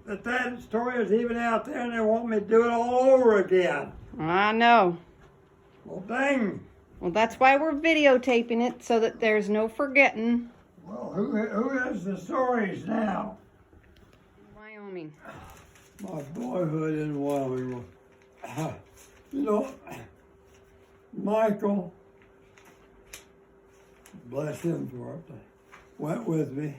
that story is even out there and they want me to do it all over again. I know. Well, dang. Well, that's why we're videotaping it, so that there's no forgetting. Well, who has the stories now? Wyoming. My boyhood in Wyoming. You know, Michael, bless him for it, went with me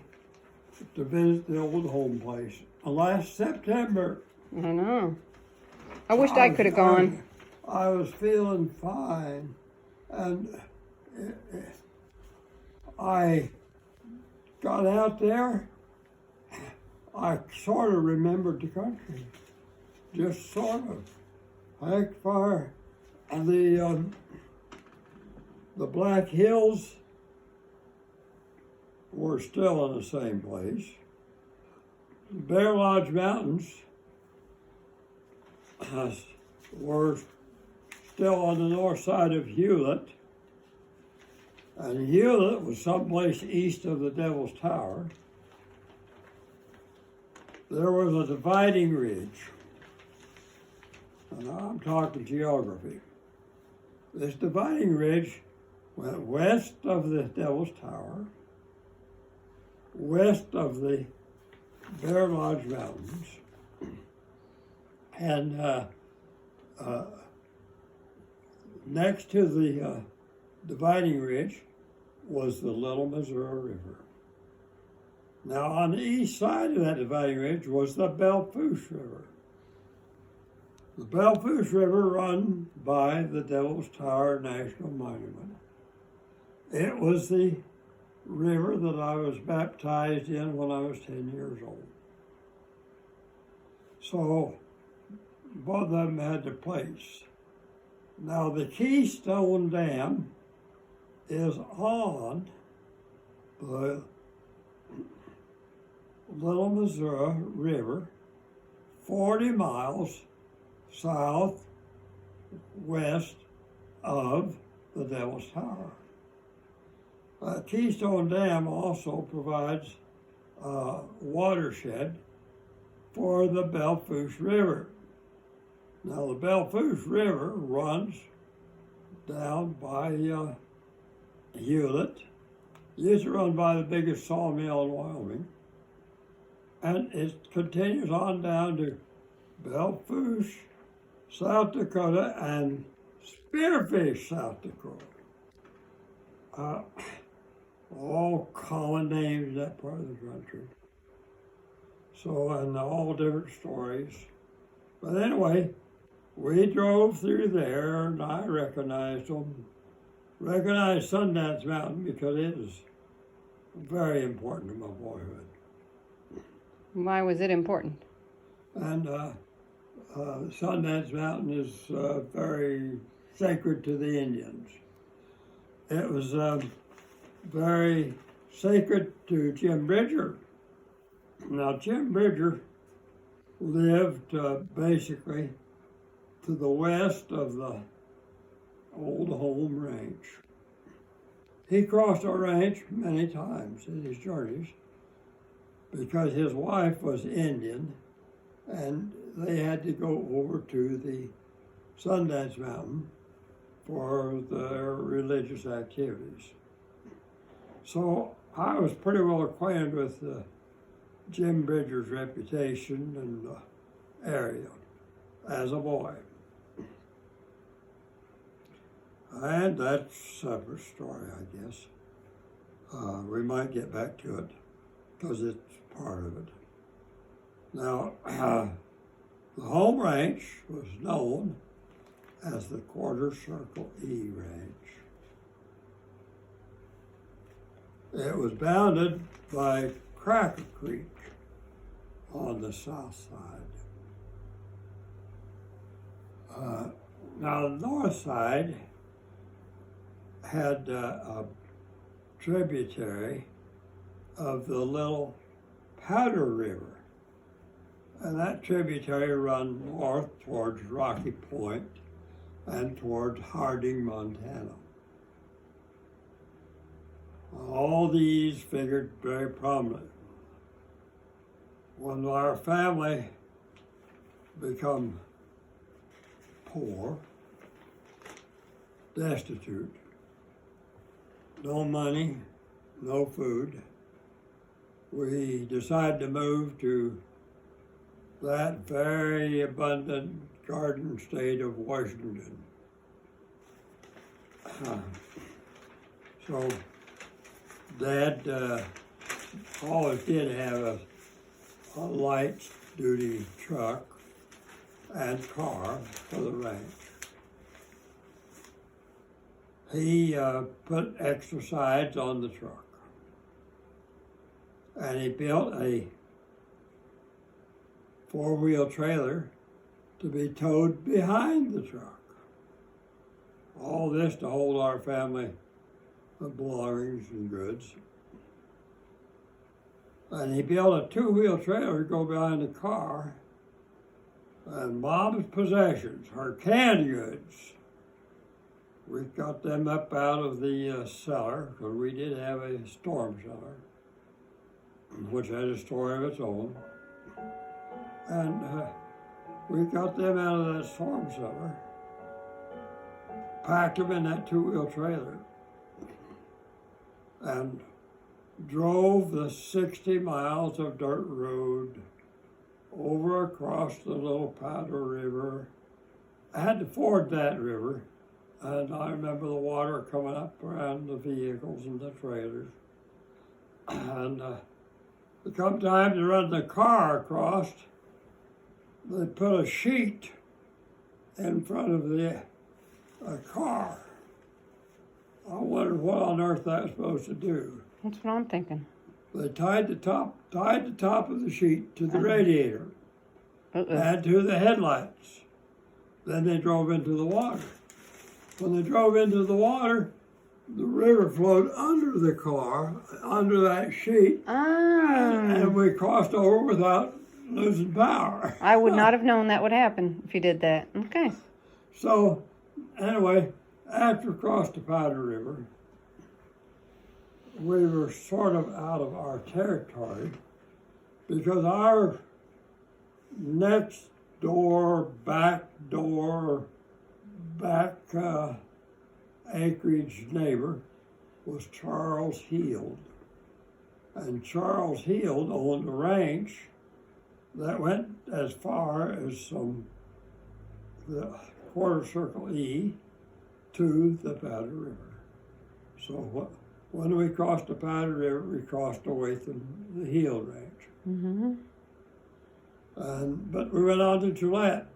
to visit the old home place last September. I know. I wished I could have gone. I was feeling fine, and I got out there. I sort of remembered the country, just sort of. Heck, fire, and the Black Hills were still in the same place. The Bear Lodge Mountains were still on the north side of Hewlett, and Hewlett was someplace east of the Devil's Tower. There was a dividing ridge, and I'm talking geography. This dividing ridge went west of the Devil's Tower, west of the Bear Lodge Mountains, and next to the dividing ridge was the Little Missouri River. Now, on the east side of that dividing ridge was the Belle Fourche River. The Belle Fourche River run by the Devil's Tower National Monument. It was the river that I was baptized in when I was 10 years old. So both of them had their place. Now the Keystone Dam is on the Little Missouri River, 40 miles southwest of the Devil's Tower. Keystone Dam also provides a watershed for the Belle Fourche River. Now the Belle Fourche River runs down by Hewlett. It used to run by the biggest sawmill in Wyoming. And it continues on down to Belle Fourche, South Dakota, and Spearfish, South Dakota. All common names in that part of the country. So, and all different stories. But anyway, we drove through there, and I recognized Sundance Mountain because it is very important to my boyhood. Why was it important? And Sundance Mountain is very sacred to the Indians. It was very sacred to Jim Bridger. Now, Jim Bridger lived basically to the west of the old home ranch. He crossed our ranch many times in his journeys because his wife was Indian and they had to go over to the Sundance Mountain for their religious activities. So I was pretty well acquainted with Jim Bridger's reputation and the area as a boy. And that's a separate story, I guess. We might get back to it because it's part of it. Now, the home ranch was known as the Quarter Circle E Ranch. It was bounded by Cracker Creek on the south side. Now, the north side had a tributary of the Little Powder River. And that tributary ran north towards Rocky Point and towards Harding, Montana. All these figured very prominent. when our family become poor, destitute, no money, no food, we decided to move to that very abundant garden state of Washington. So Dad always did have a light duty truck and car for the ranch. He put extra sides on the truck, and he built a four-wheel trailer to be towed behind the truck. All this to hold our family belongings and goods. And he built a two-wheel trailer to go behind the car, and Mom's possessions, her canned goods, we got them up out of the cellar, because we did have a storm cellar, which had a story of its own. And we got them out of that storm cellar, packed them in that two-wheel trailer, and drove the 60 miles of dirt road over across the little Powder River. I had to ford that river, and I remember the water coming up around the vehicles and the trailers. And it come time to run the car across, they put a sheet in front of the car. I wondered what on earth that was supposed to do. That's what I'm thinking. They tied the top of the sheet to the radiator and to the headlights. Then they drove into the water. When they drove into the water, the river flowed under the car, under that sheet, and we crossed over without losing power. I would not have known that would happen if you did that. Okay. So, anyway, after we crossed the Powder River, we were sort of out of our territory because our next door, back acreage neighbor was Charles Heald. And Charles Heald owned a ranch that went as far as the quarter circle E to the Powder River. So when we crossed the Powder River, we crossed away from the Heald Ranch. Mm-hmm. But we went on to Gillette.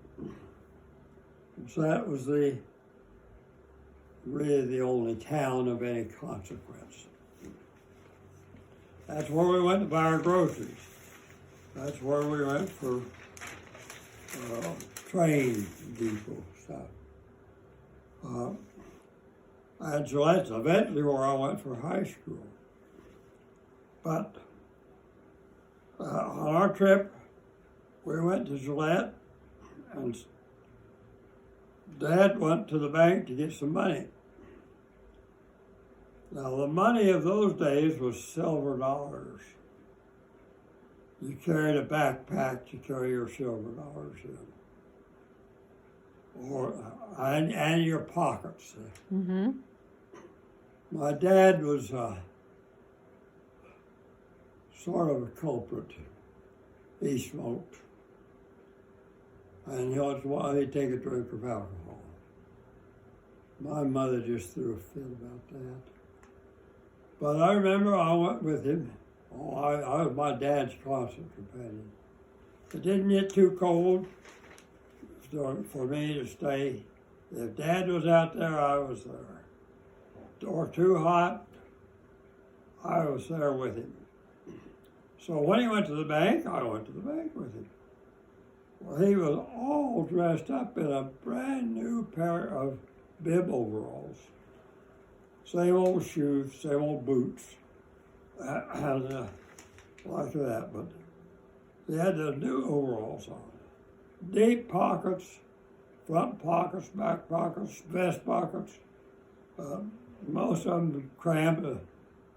So that was really the only town of any consequence. That's where we went to buy our groceries. That's where we went for train depot stuff. And so that's eventually where I went for high school. But on our trip, we went to Gillette, and Dad went to the bank to get some money. Now, the money of those days was silver dollars. You carried a backpack to carry your silver dollars in, and your pockets. Mm-hmm. My dad was sort of a culprit. He smoked, and he'd take a drink of alcohol. My mother just threw a fit about that. But I remember I went with him. I was my dad's constant companion. It didn't get too cold for me to stay. If Dad was out there, I was there. Or too hot, I was there with him. So when he went to the bank, I went to the bank with him. Well, he was all dressed up in a brand new pair of bib overalls. Same old shoes, same old boots, and like that, but he had the new overalls on. Deep pockets, front pockets, back pockets, vest pockets. Most of them crammed,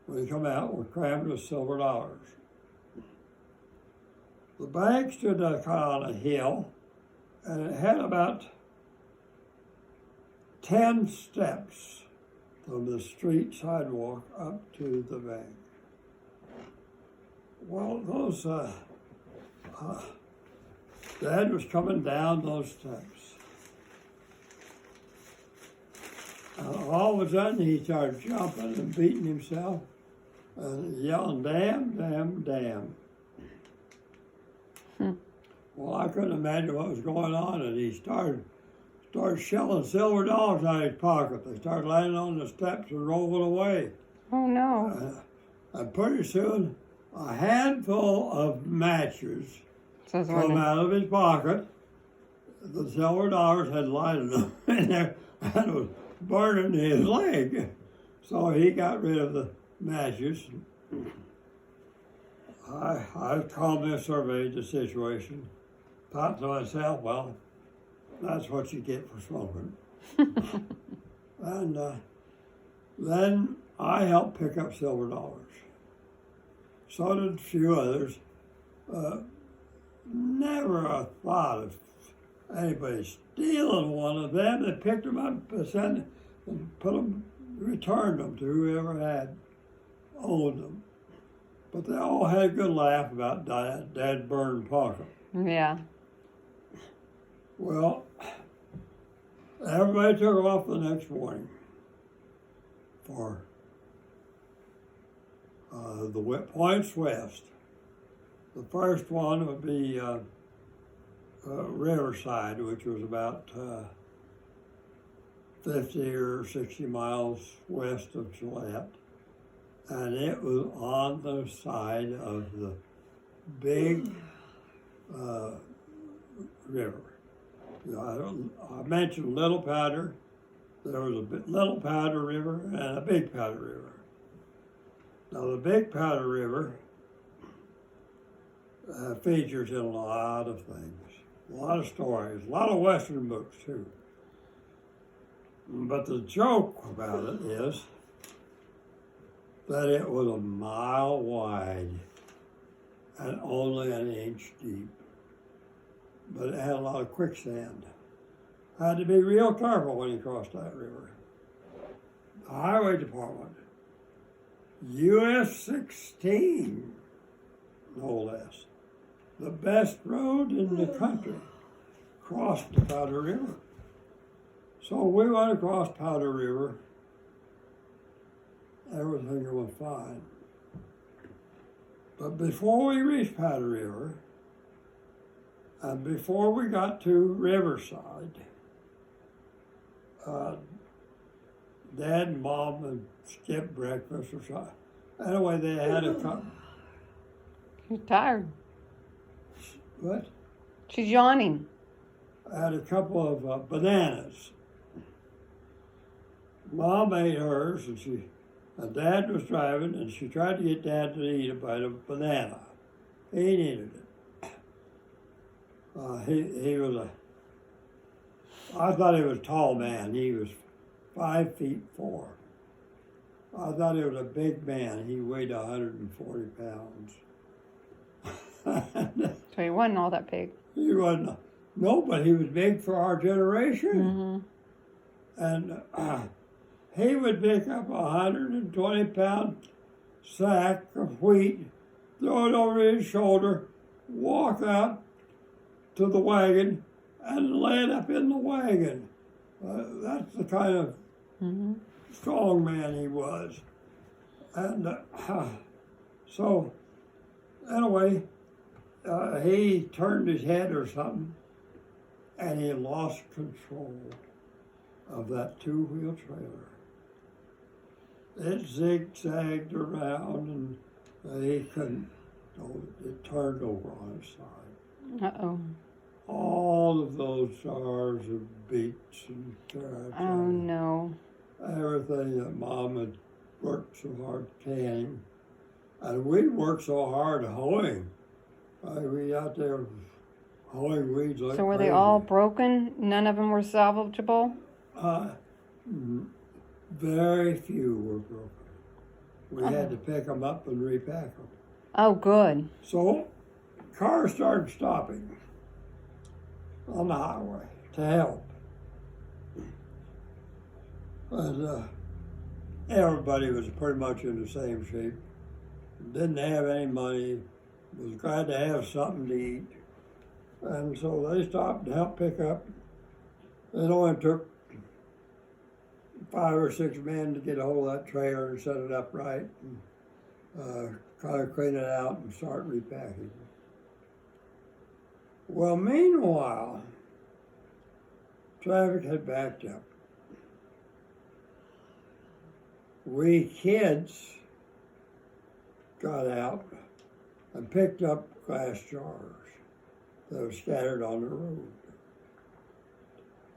when they come out, were crammed with silver dollars. The bank stood kind of on a hill, and it had about 10 steps from the street sidewalk up to the bank. Well, Dad was coming down those steps. All of a sudden, he started jumping and beating himself and yelling, "Damn, damn, damn." Well, I couldn't imagine what was going on, and he started shelling silver dollars out of his pocket. They started landing on the steps and rolling away. Oh no. And pretty soon, a handful of matches So come out of his pocket. The silver dollars had lighted them in there and was burning his leg. So he got rid of the matches. I calmly surveyed the situation. Thought to myself, well, that's what you get for smoking. And then I helped pick up silver dollars. So did a few others. Never a thought of anybody stealing one of them. They picked them up and returned them to whoever had owned them. But they all had a good laugh about Dad's burned pocket. Yeah. Well, everybody took off the next morning for the points west. The first one would be Riverside, which was about 50 or 60 miles west of Gillette. And it was on the side of the big river. I mentioned Little Powder. There was a Little Powder River and a Big Powder River. Now the Big Powder River features in a lot of things, a lot of stories, a lot of Western books too. But the joke about it is that it was a mile wide and only an inch deep. But it had a lot of quicksand. Had to be real careful when you crossed that river. The Highway Department, US 16, no less, the best road in the country, crossed the Powder River. So we went across Powder River. Everything was fine. But before we reached Powder River, and before we got to Riverside, Dad and Mom had skipped breakfast or something. Anyway, they had a cup. You're tired. What? She's yawning. I had a couple of bananas. Mom ate hers, and Dad was driving, and she tried to get Dad to eat a bite of banana. He needed it. He was I thought he was a tall man. He was 5'4". I thought he was a big man. He weighed 140 pounds. So he wasn't all that big. He wasn't, no, but he was big for our generation. Mm-hmm. And he would pick up 120-pound sack of wheat, throw it over his shoulder, walk out to the wagon, and lay it up in the wagon. That's the kind of strong man he was. And so, anyway, he turned his head or something, and he lost control of that two-wheel trailer. It zigzagged around, and he couldn't. It turned over on its side. Uh-oh. All of those jars of beets and carrots. Oh, no. Everything that Mom had worked so hard canning. And we worked so hard hoeing. We out there hoeing weeds like So were crazy. they all broken? None of them were salvageable? Very few were broken. We had to pick them up and repack them. Oh, good. So, cars started stopping on the highway to help. And everybody was pretty much in the same shape. Didn't have any money, was glad to have something to eat. And so they stopped to help pick up. It only took 5 or 6 men to get a hold of that trailer and set it up right, and kind of clean it out and start repacking. Well, meanwhile, traffic had backed up. We kids got out and picked up glass jars that were scattered on the road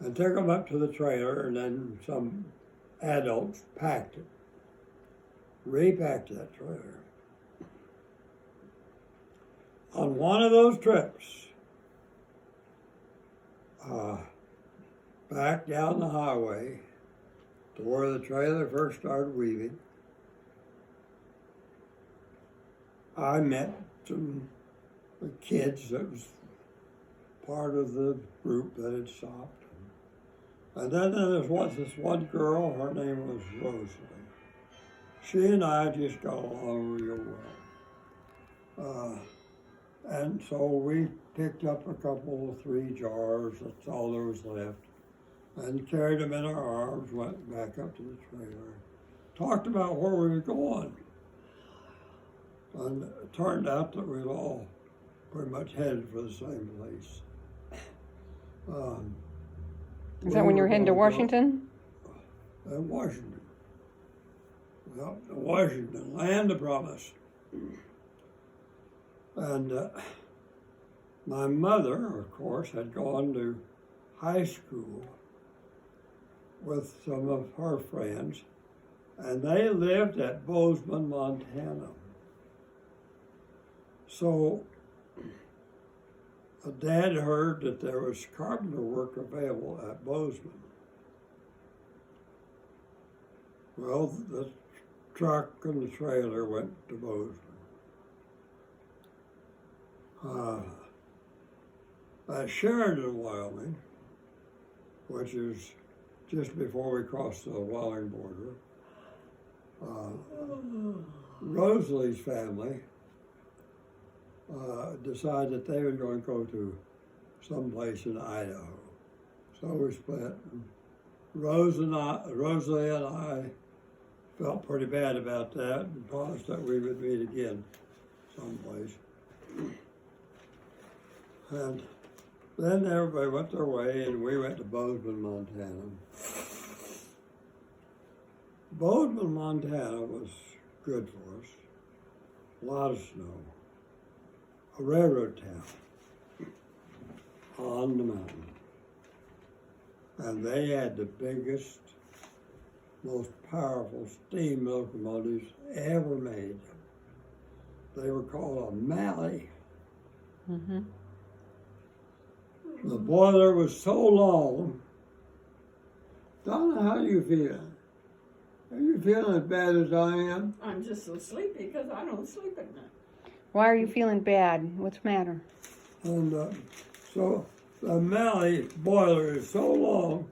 and took them up to the trailer, and then some adults packed it, repacked that trailer. On one of those trips, back down the highway to where the trailer first started weaving, I met some kids that was part of the group that had stopped. And then there was this one girl, her name was Rosalie. She and I just got along real well. And so we picked up a couple, 3 jars, that's all there was left, and carried them in our arms, went back up to the trailer, talked about where we were going. And it turned out that we were all pretty much headed for the same place. Is that when you were heading to Washington? Washington. Well, Washington, land of promise. And my mother, of course, had gone to high school with some of her friends, and they lived at Bozeman, Montana. So Dad heard that there was carpenter work available at Bozeman. Well, the truck and the trailer went to Bozeman. At Sheridan, Wyoming, which is just before we crossed the Wyoming border, Rosalie's family decided that they were going to go to someplace in Idaho. So we split. Rosalie and I felt pretty bad about that and promised that we would meet again someplace. And then everybody went their way, and we went to Bozeman, Montana. Bozeman, Montana was good for us. A lot of snow. A railroad town on the mountain. And they had the biggest, most powerful steam locomotives ever made. They were called a Malley. Mm-hmm. The boiler was so long. Donna, how are you feeling? Are you feeling as bad as I am? I'm just so sleepy because I don't sleep at night. Why are you feeling bad? What's the matter? And so the Malley boiler is so long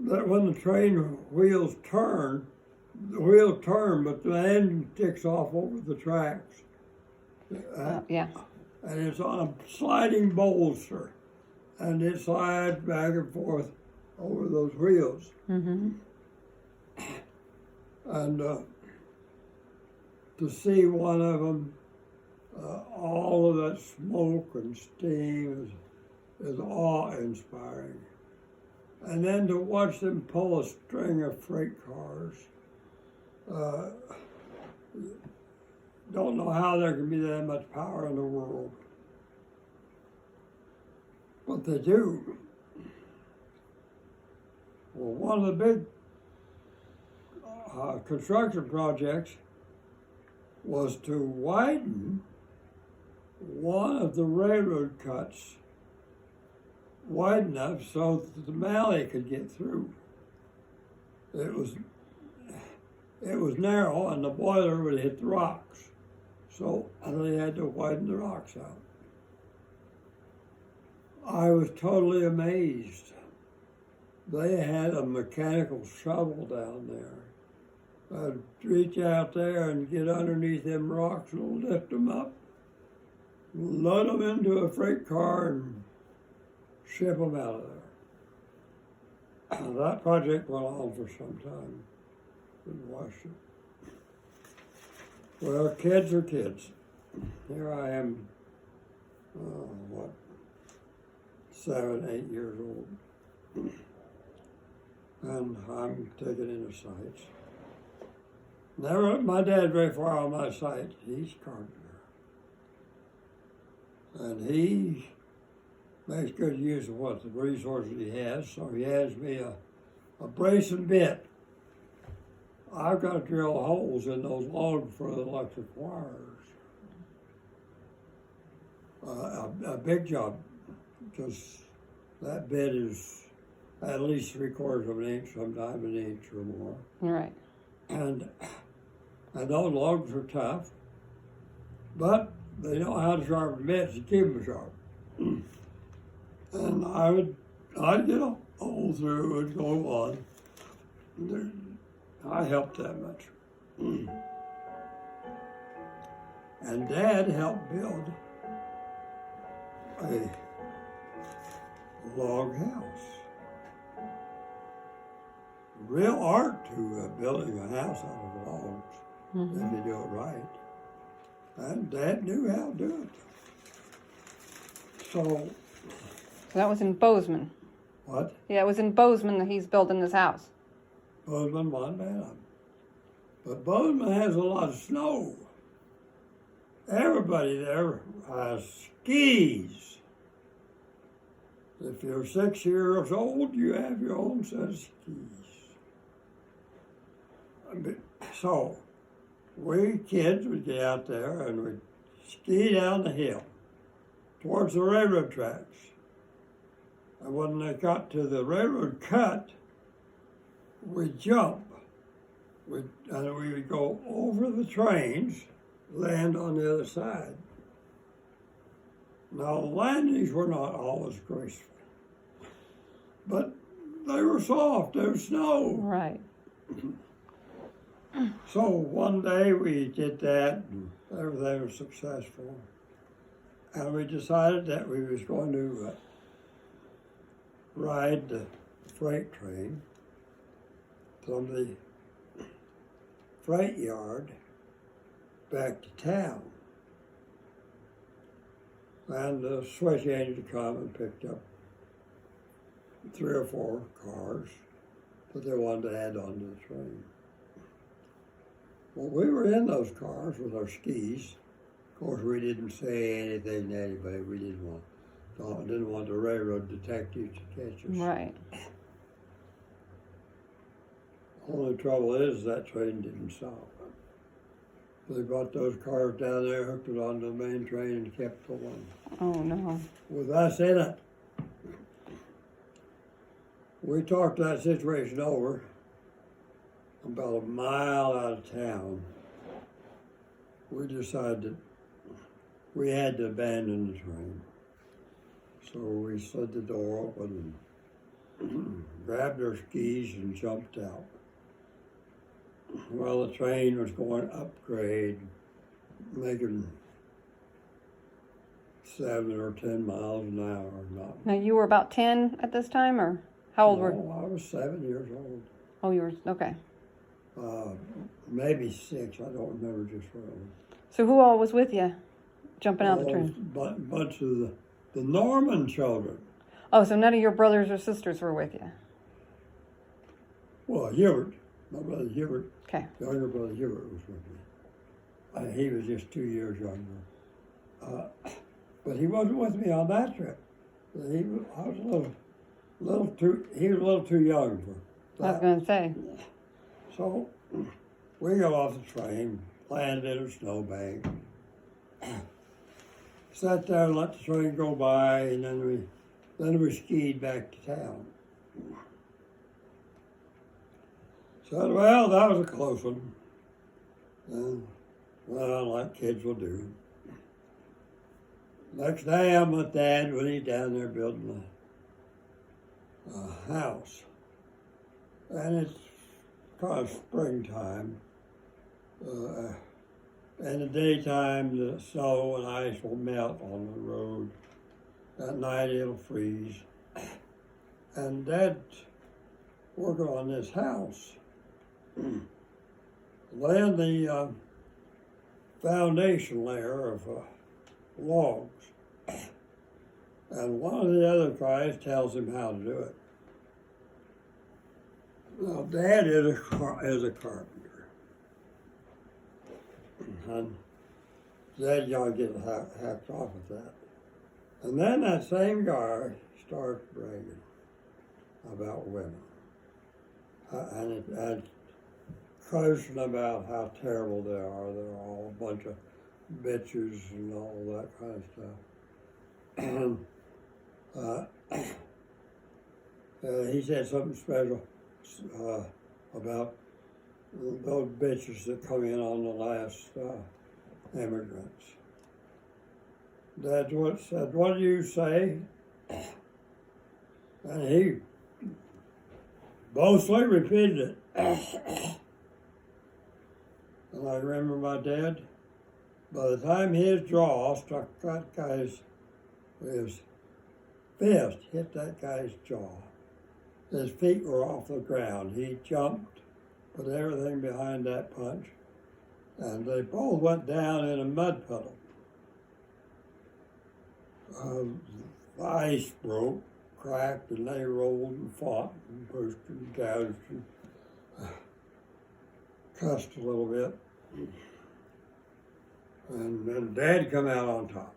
that when the train wheels turn, the wheels turn, but the engine ticks off over the tracks. Yeah. And it's on a sliding bolster, and it slides back and forth over those wheels. Mm-hmm. And to see one of them, all of that smoke and steam is awe-inspiring. And then to watch them pull a string of freight cars, don't know how there can be that much power in the world. But they do. Well, one of the big construction projects was to widen one of the railroad cuts wide enough so that the Malley could get through. It was narrow, and the boiler would hit the rocks. So they had to widen the rocks out. I was totally amazed. They had a mechanical shovel down there. I'd reach out there and get underneath them rocks and lift them up, load them into a freight car and ship them out of there. That project went on for some time in Washington. Well, kids are kids. Here I am, 7, 8 years old. And I'm taken into sights. Never, my dad very far on my sight. He's a carpenter. And he makes good use of what the resources he has, so he has me a brace and bit. I've got to drill holes in those logs for the electric wires. A big job, because that bit is at least 3/4 of an inch, sometimes an inch or more. Right. And those logs are tough, but they know how to sharpen bits to keep them sharp. And I'd get a hole through and go on. I helped that much. And Dad helped build a log house. Real art to building a house out of logs, if you do it right. And Dad knew how to do it. So that was in Bozeman. what? Yeah, it was in Bozeman that he's building this house. Bozeman wasn't bad. But Bozeman has a lot of snow. Everybody there has skis. If you're 6 years old, you have your own set of skis. So, we kids would get out there and we'd ski down the hill towards the railroad tracks. And when they got to the railroad cut, we'd jump. And we would go over the trains, land on the other side. Now, the landings were not always graceful, but they were soft, there was snow. Right. So one day we did that, and everything was successful. And we decided that we was going to ride the freight train from the freight yard back to town. And the switch agent come and picked up 3 or 4 cars that they wanted to add onto the train. Well, we were in those cars with our skis. Of course, we didn't say anything to anybody. We didn't want the railroad detectives to catch us. Right. Only trouble is that train didn't stop. They brought those cars down there, hooked it onto the main train, and kept going. Oh no. With us in it. We talked that situation over about a mile out of town. We decided that we had to abandon the train. So we slid the door open and grabbed our skis and jumped out. Well, the train was going upgrade, making 7 or 10 miles an hour. Not, Now you were about 10 at this time, or how old were you? I was 7 years old. Oh, you were, okay. Maybe 6, I don't remember just really. So who all was with you jumping out the train? Bunch of the Norman children. Oh, so none of your brothers or sisters were with you? Well, Hubert, my brother Hubert, Okay. younger brother Hubert was with me. He was just 2 years younger. But he wasn't with me on that trip. He was a little too young for that. I was going to say. So we got off the train, landed in a snowbank, sat there and let the train go by, and then we skied back to town. Said, well, that was a close one. And, well, like kids will do. Next day I'm with Dad when he's down there building a house. And it's kind of springtime. In the daytime, the snow and ice will melt on the road. At night, it'll freeze. And Dad's working on this house, laying the foundation layer of logs. And one of the other guys tells him how to do it. Well, Dad is a carpenter. And Dad got to get hacked off of that. And then that same guy starts bragging about women. And cussing about how terrible they are. They're all a bunch of bitches and all that kind of stuff. And he said something special about those bitches that come in on the last immigrants. That's what said, what do you say? And he boastfully repeated it. And I remember my dad, by the time his jaw struck that guy's, his fist hit that guy's jaw, his feet were off the ground. He jumped, put everything behind that punch, and they both went down in a mud puddle. The ice broke, cracked, and they rolled and fought and pushed and gouged and cussed a little bit. And then Dad come out on top.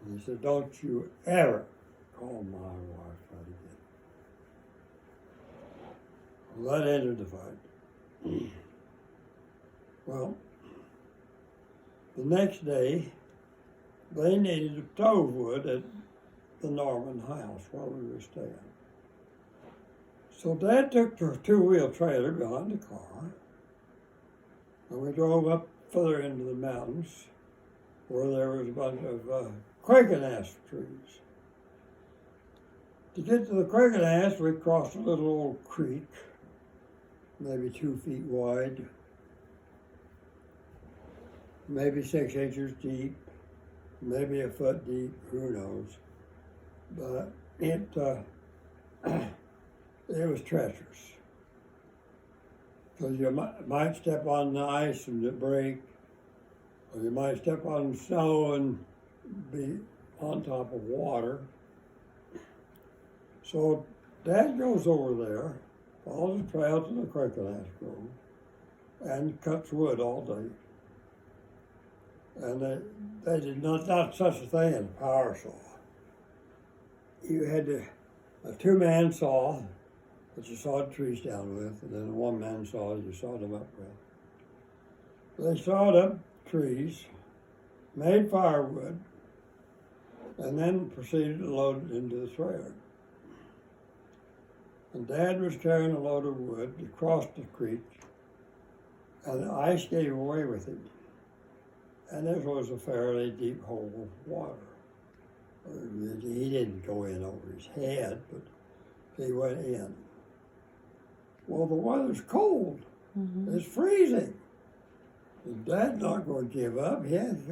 And he said, don't you ever call my wife that again. Well, that ended the fight. Well, the next day, they needed a stove wood at the Norman house where we were staying. So Dad took the two-wheel trailer behind the car, and we drove up further into the mountains where there was a bunch of cricket ash trees. To get to the cricket ash, we crossed a little old creek, maybe 2 feet wide, maybe 6 inches deep, maybe a foot deep, who knows. But it was treacherous. Because you might step on the ice and it break, or you might step on snow and be on top of water. So Dad goes over there, follows the trail to the cricket ash grove, and cuts wood all day. And they did not such a thing as a power saw. You had a two-man saw that you sawed trees down with, and then a one-man saw you sawed them up with. They sawed up trees, made firewood, and then proceeded to load it into the trailer. And Dad was carrying a load of wood across the creek, and the ice gave away with him. And this was a fairly deep hole of water. He didn't go in over his head, but he went in. Well, the weather's cold. Mm-hmm. It's freezing. And Dad's not going to give up. He's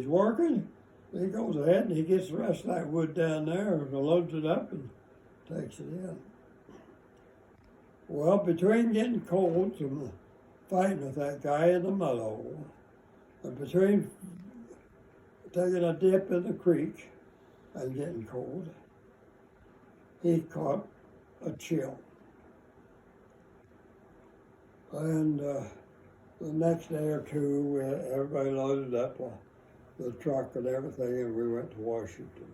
working. He goes ahead and he gets the rest of that wood down there and loads it up and takes it in. Well, between getting cold from fighting with that guy in the mud hole, and between taking a dip in the creek and getting cold, he caught a chill. And the next day or two, everybody loaded up the truck and everything, and we went to Washington.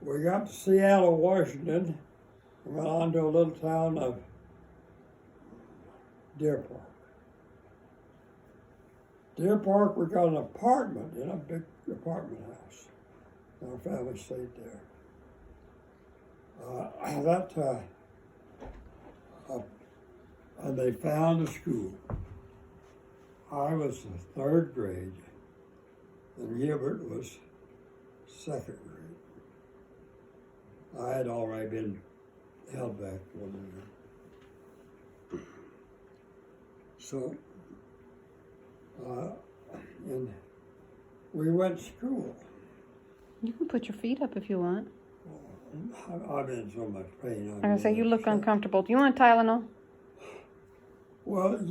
We got to Seattle, Washington, and went on to a little town of Deer Park. Deer Park, we got an apartment in a big apartment house. Our family stayed there. And they found a school. I was the third grade, and Hubert was second grade. I had already been held back 1 year. So, and we went to school. You can put your feet up if you want. I've been in so much pain. I'm gonna say you look uncomfortable. Do you want Tylenol? Well,